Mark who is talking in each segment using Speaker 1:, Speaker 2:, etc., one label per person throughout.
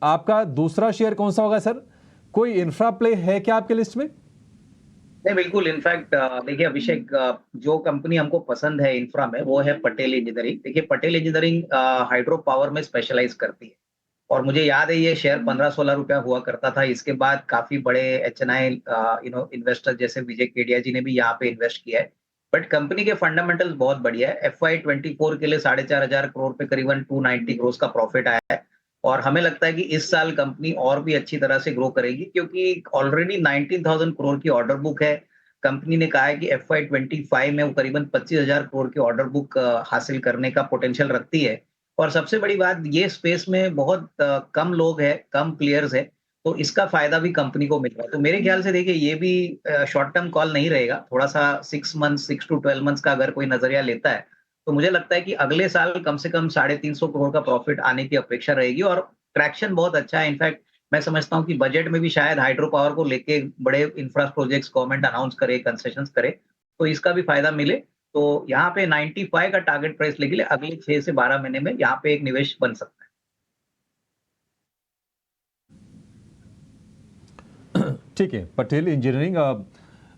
Speaker 1: आपका दूसरा शेयर कौन सा होगा सर? कोई इंफ्रा प्ले है क्या आपके लिस्ट में?
Speaker 2: नहीं, बिल्कुल। इनफैक्ट देखिए अभिषेक, जो कंपनी हमको पसंद है इंफ्रा में वो है पटेल इंजीनियरिंग। देखिए पटेल इंजीनियरिंग हाइड्रो पावर में स्पेशलाइज करती है और मुझे याद है ये शेयर 15-16 रुपया हुआ करता था। इसके बाद काफी बड़े एचएनआई इन्वेस्टर जैसे विजय केडिया जी ने भी यहाँ पे इन्वेस्ट किया है। बट कंपनी के फंडामेंटल्स बहुत बढ़िया है। एफवाई 24 के लिए 4,500 करोड़ पे करीबन 290 करोड़ का प्रॉफिट आया है और हमें लगता है कि इस साल कंपनी और भी अच्छी तरह से ग्रो करेगी क्योंकि ऑलरेडी 19,000 करोड़ की ऑर्डर बुक है। कंपनी ने कहा है कि एफवाई 25 में वो करीबन 25,000 करोड़ की ऑर्डर बुक हासिल करने का पोटेंशियल रखती है। और सबसे बड़ी बात, ये स्पेस में बहुत कम लोग हैं, कम प्लेयर्स हैं, तो इसका फ़ायदा भी कंपनी को मिल रहा है। तो मेरे ख्याल से देखिए ये भी शॉर्ट टर्म कॉल नहीं रहेगा, थोड़ा-सा 6 मंथ्स, 6 टू 12 मंथ्स का अगर कोई नज़रिया लेता है, तो मुझे लगता है कि अगले साल कम से कम 350 करोड़ का प्रॉफिट आने की अपेक्षा रहेगी और ट्रैक्शन बहुत अच्छा है। इनफैक्ट मैं समझता हूँ कि बजट में भी शायद हाइड्रो पावर को लेके बड़े इंफ्रा प्रोजेक्ट्स गवर्नमेंट अनाउंस करे, कंसेशंस करे, तो इसका भी फ़ायदा मिले। तो यहाँ पे 95 का टारगेट प्राइस लेके अगले 6 से 12 महीने में यहाँ पे एक निवेश बन सकता है।
Speaker 1: ठीक है, पटेल इंजीनियरिंग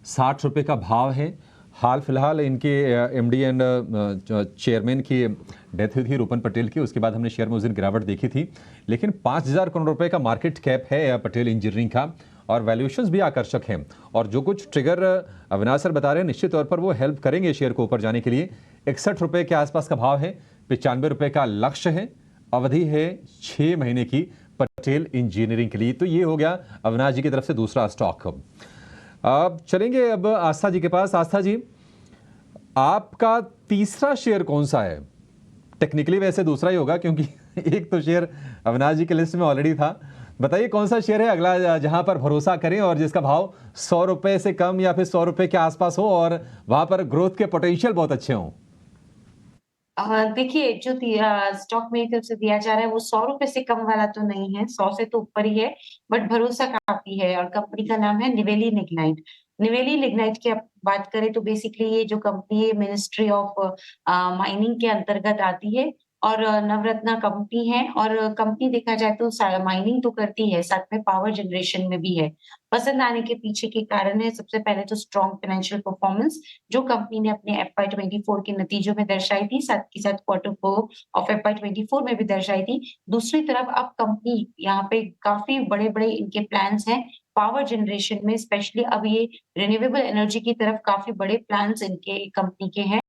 Speaker 1: 60 रुपये का भाव है। हाल फिलहाल इनके एमडी एंड चेयरमैन की डेथ हुई थी रूपन पटेल की, उसके बाद हमने शेयर में उस दिन गिरावट देखी थी। लेकिन 5,000 करोड़ रुपए का मार्केट कैप है पटेल इंजीनियरिंग का और वैल्यूएशंस भी आकर्षक हैं। और जो कुछ ट्रिगर अविनाश सर बता रहे हैं निश्चित तौर पर वो हेल्प करेंगे शेयर को ऊपर जाने के लिए। 61 रुपये के आसपास का भाव है, 95 रुपये का लक्ष्य है, अवधि है 6 महीने की पटेल इंजीनियरिंग के लिए। तो ये हो गया अविनाश जी की तरफ से दूसरा स्टॉक। अब चलेंगे अब आस्था जी के पास। आस्था जी, आपका तीसरा शेयर कौन सा है? टेक्निकली वैसे दूसरा ही होगा क्योंकि एक तो शेयर अविनाश जी के लिस्ट में ऑलरेडी था। बताइए कौन सा शेयर है अगला जहां पर भरोसा करें और जिसका भाव 100 रुपए से कम या फिर 100 रुपए के आसपास हो और वहां पर ग्रोथ के पोटेंशियल बहुत अच्छे हों।
Speaker 3: देखिए जो स्टॉक मेरी तरफ से दिया जा रहा है वो 100 रुपए से कम वाला तो नहीं है, 100 से तो ऊपर ही है, बट भरोसा काफी है और कंपनी का नाम है निवेली लिग्नाइट। निवेली लिग्नाइट की आप बात करें तो बेसिकली ये जो कंपनी है मिनिस्ट्री ऑफ माइनिंग के अंतर्गत आती है और नवरत्ना कंपनी है और कंपनी देखा जाए तो माइनिंग तो करती है, साथ में पावर जनरेशन में भी है। पसंद आने के पीछे के कारण है सबसे पहले तो स्ट्रॉन्ग फाइनेंशियल परफॉर्मेंस जो कंपनी ने अपने एफवाई 24 के नतीजों में दर्शाई थी, साथ के साथ क्वार्टर 4 ऑफ एफवाई 24 में भी दर्शाई थी। दूसरी तरफ अब कंपनी यहाँ पे काफ़ी बड़े-बड़े इनके प्लान्स हैं, पावर जनरेशन में स्पेशली अब ये रिन्यूएबल एनर्जी की तरफ काफ़ी बड़े प्लान्स इनके कंपनी के हैं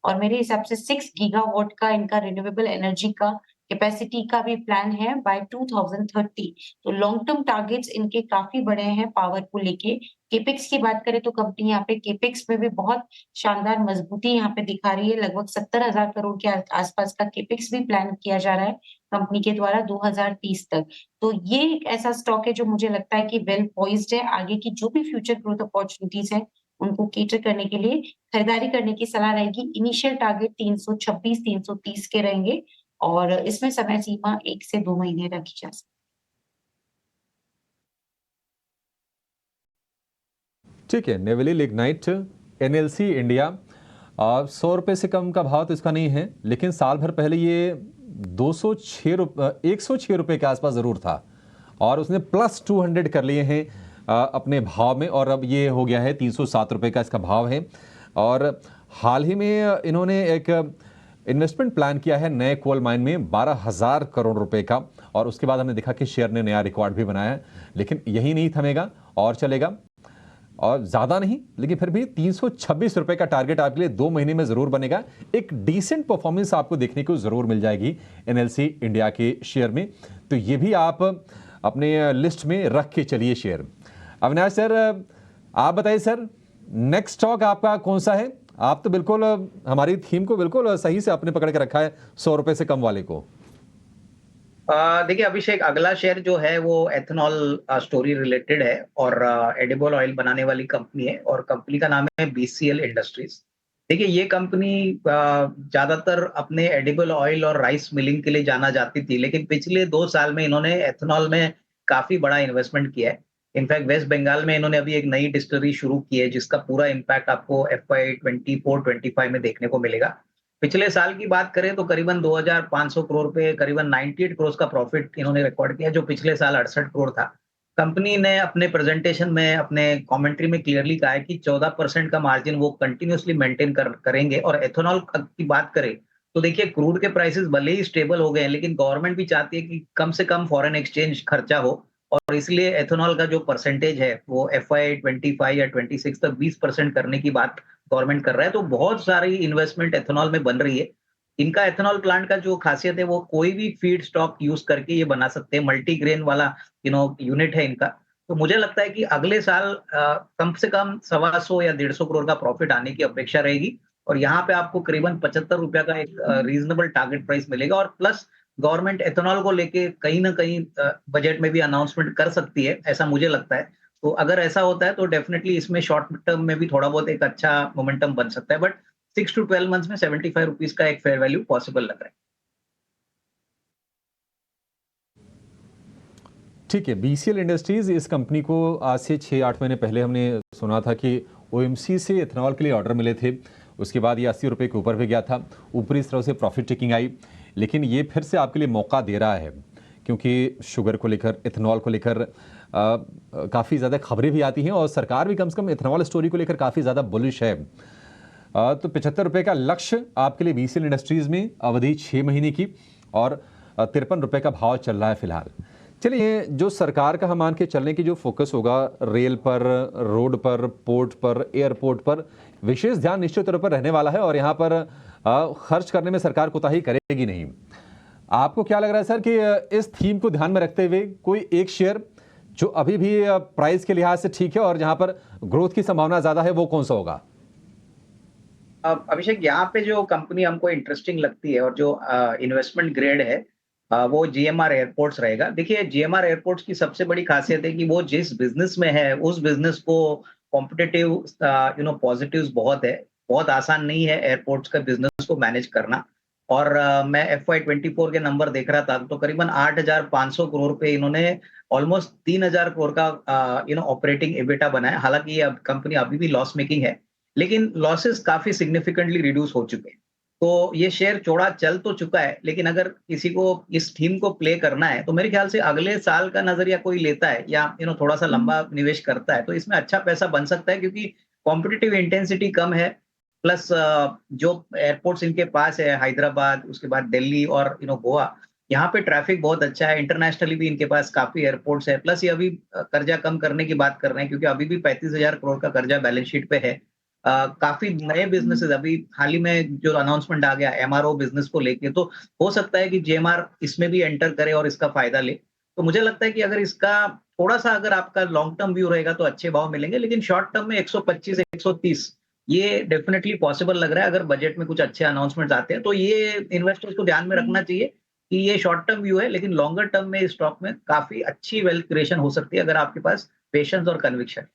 Speaker 3: और मेरे हिसाब से 6 गीगावाट का इनका रिन्यूएबल एनर्जी का कैपेसिटी का भी प्लान है बाय 2030। तो लॉन्ग टर्म टारगेट्स इनके काफ़ी बड़े हैं पावर को लेके। केपेक्स की बात करें तो कंपनी यहाँ पे केपेक्स में भी बहुत शानदार मजबूती यहाँ पे दिखा रही है। लगभग 70,000 करोड़ के आसपास का केपेक्स भी प्लान किया जा रहा है कंपनी के द्वारा 2030 तक। तो ये एक ऐसा स्टॉक है जो मुझे लगता है कि वेल पोइज्ड है। आगे की जो भी फ्यूचर ग्रोथ अपॉर्चुनिटीज हैं, उनको कैटर करने के लिए खरीदारी करने की सलाह रहेगी। इनिशियल टारगेट 326-330 के रहेंगे और इसमें समय सीमा 1 से 2 महीने रखी जा सकती है।
Speaker 1: ठीक है, नेवेली लिग्नाइट एनएलसी इंडिया 100 रुपये से कम का भाव तो इसका नहीं है, लेकिन साल भर पहले ये 106 रुपये के आसपास ज़रूर था और उसने प्लस 200 कर लिए हैं अपने भाव में और अब ये हो गया है 307 रुपये का इसका भाव है। और हाल ही में इन्होंने एक इन्वेस्टमेंट प्लान किया है नए कोल माइन में 12,000 करोड़ रुपए का और उसके बाद हमने देखा कि शेयर ने नया रिकॉर्ड भी बनाया है। लेकिन यही नहीं थमेगा और चलेगा और ज़्यादा नहीं, लेकिन फिर भी 326 रुपये का टारगेट आपके लिए 2 महीने में ज़रूर बनेगा। एक डिसेंट परफॉर्मेंस आपको देखने को ज़रूर मिल जाएगी एनएलसी इंडिया के शेयर में, तो ये भी आप अपने लिस्ट में रख के चलिए शेयर। अविनाश सर, आप बताइए सर, नेक्स्ट स्टॉक आपका कौन सा है? आप तो बिल्कुल हमारी थीम को बिल्कुल सही से आपने पकड़ के रखा है 100 रुपये से कम वाले को।
Speaker 2: देखिए अभिषेक, अगला शेयर जो है वो एथेनॉल स्टोरी रिलेटेड है और एडिबल ऑयल बनाने वाली कंपनी है और कंपनी का नाम है बीसीएल इंडस्ट्रीज। देखिए ये कंपनी ज्यादातर अपने एडिबल ऑयल और राइस मिलिंग के लिए जाना जाती थी, लेकिन पिछले 2 साल में इन्होंने एथेनॉल में काफी बड़ा इन्वेस्टमेंट किया है। इनफैक्ट वेस्ट बंगाल में इन्होंने अभी एक नई डिस्टिलरी शुरू की है जिसका पूरा इम्पैक्ट आपको एफवाई 24-25 में देखने को मिलेगा। पिछले साल की बात करें तो करीबन 2,500 करोड़ पे करीबन 98 करोड़ का प्रॉफिट इन्होंने रिकॉर्ड किया, जो पिछले साल 68 करोड़ था। कंपनी ने अपने प्रेजेंटेशन में, अपने कमेंट्री में क्लियरली कहा है कि 14% का मार्जिन वो कंटिन्यूअसली मेंटेन करेंगे। और एथेनॉल की बात करें तो देखिए, क्रूड के प्राइसेस भले ही स्टेबल हो गए हैं, लेकिन गवर्नमेंट भी चाहती है कि कम से कम फॉरेन एक्सचेंज खर्चा हो, और इसलिए एथेनॉल का जो परसेंटेज है वो FY 25 या 26 तक 20% करने की बात गवर्नमेंट कर रहा है। तो बहुत सारी इन्वेस्टमेंट एथेनॉल में बन रही है। इनका एथेनॉल प्लांट का जो खासियत है, वो कोई भी फीड स्टॉक यूज करके ये बना सकते हैं। मल्टीग्रेन वाला यूनिट है इनका। तो मुझे लगता है कि अगले साल कम से कम 125 या 150 करोड़ का प्रॉफिट आने की अपेक्षा रहेगी। और यहाँ पे आपको करीबन ₹75 का एक रीजनेबल टारगेट प्राइस मिलेगा। और प्लस गवर्नमेंट एथेनॉल को लेके कहीं ना कहीं बजट में भी अनाउंसमेंट कर सकती है, ऐसा मुझे लगता है। तो अगर ऐसा होता है तो डेफिनेटली इसमें शॉर्ट टर्म में भी थोड़ा बहुत एक अच्छा मोमेंटम बन सकता है। बट 6 to 12 मंथ्स में ₹75 का एक फेयर वैल्यू पॉसिबल लग रहा है।
Speaker 1: ठीक है, बीसीएल इंडस्ट्रीज इस कंपनी को आज से 6-8 महीने पहले हमने सुना था कि ओएमसी से इथेनॉल के लिए ऑर्डर मिले थे। उसके बाद ये ₹80 के ऊपर भी गया था। ऊपरी तरह से प्रॉफिट टेकिंग आई, लेकिन ये फिर से आपके लिए मौका दे रहा है, क्योंकि शुगर को लेकर, इथेनॉल को लेकर काफ़ी ज़्यादा खबरें भी आती हैं और सरकार भी कम से कम इथेनॉल स्टोरी को लेकर काफ़ी ज़्यादा बुलिश है। तो ₹75 का लक्ष्य आपके लिए बीसीएल इंडस्ट्रीज में, अवधि 6 महीने की, और ₹53 का भाव चल रहा है फिलहाल। चलिए, जो सरकार का हम मान के चलने की जो फोकस होगा रेल पर, रोड पर, पोर्ट पर, एयरपोर्ट पर, विशेष ध्यान निश्चित तौर पर रहने वाला है और यहाँ पर खर्च करने में सरकार कोताही करेगी नहीं। आपको क्या लग रहा है सर कि इस थीम को ध्यान में रखते हुए कोई एक शेयर जो अभी भी प्राइस के लिहाज से ठीक है और जहाँ पर ग्रोथ की संभावना ज़्यादा है, वो कौन सा होगा?
Speaker 2: अभिषेक, यहाँ पे जो कंपनी हमको इंटरेस्टिंग लगती है और जो इन्वेस्टमेंट ग्रेड है, वो जीएमआर एयरपोर्ट्स रहेगा। देखिए, जीएमआर एयरपोर्ट्स की सबसे बड़ी खासियत है कि वो जिस बिजनेस में है, उस बिजनेस को कॉम्पिटिटिव पॉजिटिव्स बहुत है। बहुत आसान नहीं है एयरपोर्ट्स का बिजनेस को मैनेज करना। और मैं FY 24 के नंबर देख रहा था तो करीबन 8,500 करोड़ पे इन्होंने ऑलमोस्ट 3,000 करोड़ का ऑपरेटिंग एबिटा बनाया। हालांकि ये कंपनी अभी भी लॉस मेकिंग है, लेकिन लॉसेस काफी सिग्निफिकेंटली रिड्यूस हो चुके हैं। तो ये शेयर चौड़ा चल तो चुका है, लेकिन अगर किसी को इस थीम को प्ले करना है तो मेरे ख्याल से अगले साल का नजरिया कोई लेता है या थोड़ा सा लंबा निवेश करता है तो इसमें अच्छा पैसा बन सकता है, क्योंकि कॉम्पिटिटिव इंटेंसिटी कम है। प्लस जो एयरपोर्ट्स इनके पास है, हैदराबाद, उसके बाद दिल्ली और गोवा, यहाँ पे ट्रैफिक बहुत अच्छा है। इंटरनेशनली भी इनके पास काफी एयरपोर्ट्स है। प्लस ये अभी कर्जा कम करने की बात कर रहे हैं, क्योंकि अभी भी 35,000 करोड़ का कर्जा बैलेंस शीट पे है। काफी नए बिजनेसेस अभी हाल ही में जो अनाउंसमेंट आ गया एमआरओ बिजनेस को लेके, तो हो सकता है कि जेएमआर इसमें भी एंटर करे और इसका फायदा ले। तो मुझे लगता है कि अगर इसका थोड़ा सा अगर आपका लॉन्ग टर्म व्यू रहेगा तो अच्छे भाव मिलेंगे, लेकिन शॉर्ट टर्म में 125 130 ये डेफिनेटली पॉसिबल लग रहा है। अगर बजट में कुछ अच्छे अनाउंसमेंट आते हैं तो ये इन्वेस्टर्स को ध्यान में रखना चाहिए कि ये शॉर्ट टर्म व्यू है, लेकिन लॉन्गर टर्म में इस स्टॉक में काफी अच्छी वेल्थ क्रिएशन हो सकती है अगर आपके पास पेशेंस और कन्विक्शन।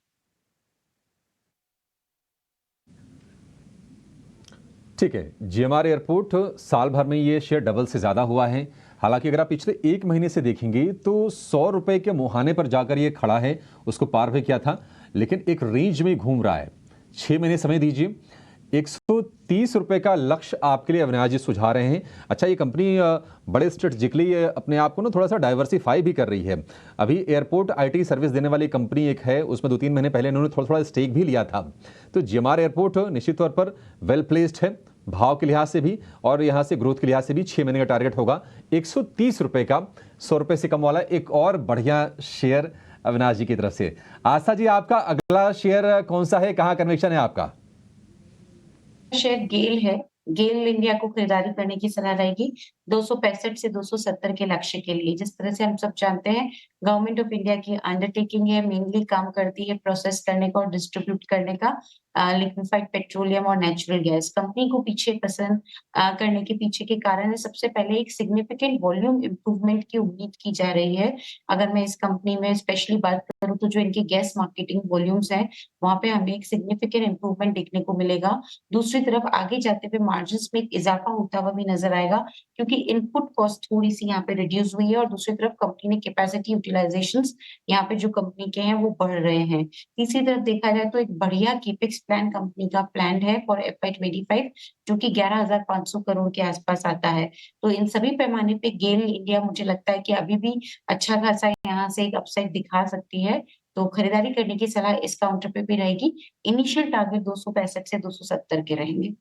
Speaker 1: ठीक है, जीएमआर एयरपोर्ट साल भर में ये शेयर डबल से ज़्यादा हुआ है। हालांकि अगर आप पिछले 1 महीने से देखेंगे तो ₹100 के मुहाने पर जाकर ये खड़ा है, उसको पार भी किया था, लेकिन एक रेंज में घूम रहा है। 6 महीने समय दीजिए। ₹130 का लक्ष्य आपके लिए अविनाश जी सुझा रहे हैं। अच्छा, ये कंपनी बड़े स्ट्रेटजिकली अपने आप को ना थोड़ा सा डाइवर्सिफाई भी कर रही है। अभी एयरपोर्ट आईटी सर्विस देने वाली कंपनी एक है, उसमें 2-3 महीने पहले इन्होंने थोड़ा थोड़ा स्टेक भी लिया था। तो जीएमआर एयरपोर्ट निश्चित तौर पर वेल प्लेस्ड है, भाव के लिहाज से भी और यहाँ से ग्रोथ के लिहाज से भी। 6 महीने का टारगेट होगा। ₹130 का ₹100 से कम वाला एक और बढ़िया शेयर अविनाश जी की तरफ से। आस्था जी, आपका अगला शेयर कौन सा है, कहाँ कन्विक्शन है आपका?
Speaker 3: शेयर गेल है। गेल इंडिया को खरीदारी करने की सलाह रहेगी 265 से 270 के लक्ष्य के लिए। जिस तरह से हम सब जानते हैं, गवर्नमेंट ऑफ इंडिया की अंडरटेकिंग है, मेनली काम करती है प्रोसेस करने का और डिस्ट्रीब्यूट करने का लिक्विफाइड पेट्रोलियम और नेचुरल गैस। कंपनी को पीछे पसंद करने के पीछे के कारण है, सबसे पहले एक सिग्निफिकेंट वॉल्यूम इम्प्रूवमेंट की उम्मीद की जा रही है। अगर मैं इस कंपनी में स्पेशली बात करूँ तो जो इनके गैस मार्केटिंग वॉल्यूम्स हैं, वहाँ पे हमें एक सिग्निफिकेंट इम्प्रूवमेंट देखने को मिलेगा। दूसरी तरफ आगे जाते हुए मार्जिन्स में एक इजाफा होता हुआ भी नजर आएगा, क्योंकि इनपुट कॉस्ट थोड़ी-सी यहाँ पे रिड्यूस हुई है और दूसरी तरफ कंपनी ने कैपेसिटी यूटिलाइजेशंस यहाँ पे जो कंपनी के हैं वो बढ़ रहे हैं। तीसरी तरफ देखा जाए तो एक बढ़िया कैपेक्स प्लान कंपनी का प्लान्ड है फॉर FY 25 जो कि 11,500 करोड़ के आसपास आता है। तो इन सभी पैमाने पे गेल इंडिया मुझे लगता है कि अभी भी अच्छा खासा यहाँ से एक अपसाइड दिखा सकती है। तो खरीदारी करने की सलाह इस काउंटर पे भी रहेगी। इनिशियल टारगेट 265 से 270 के रहेंगे।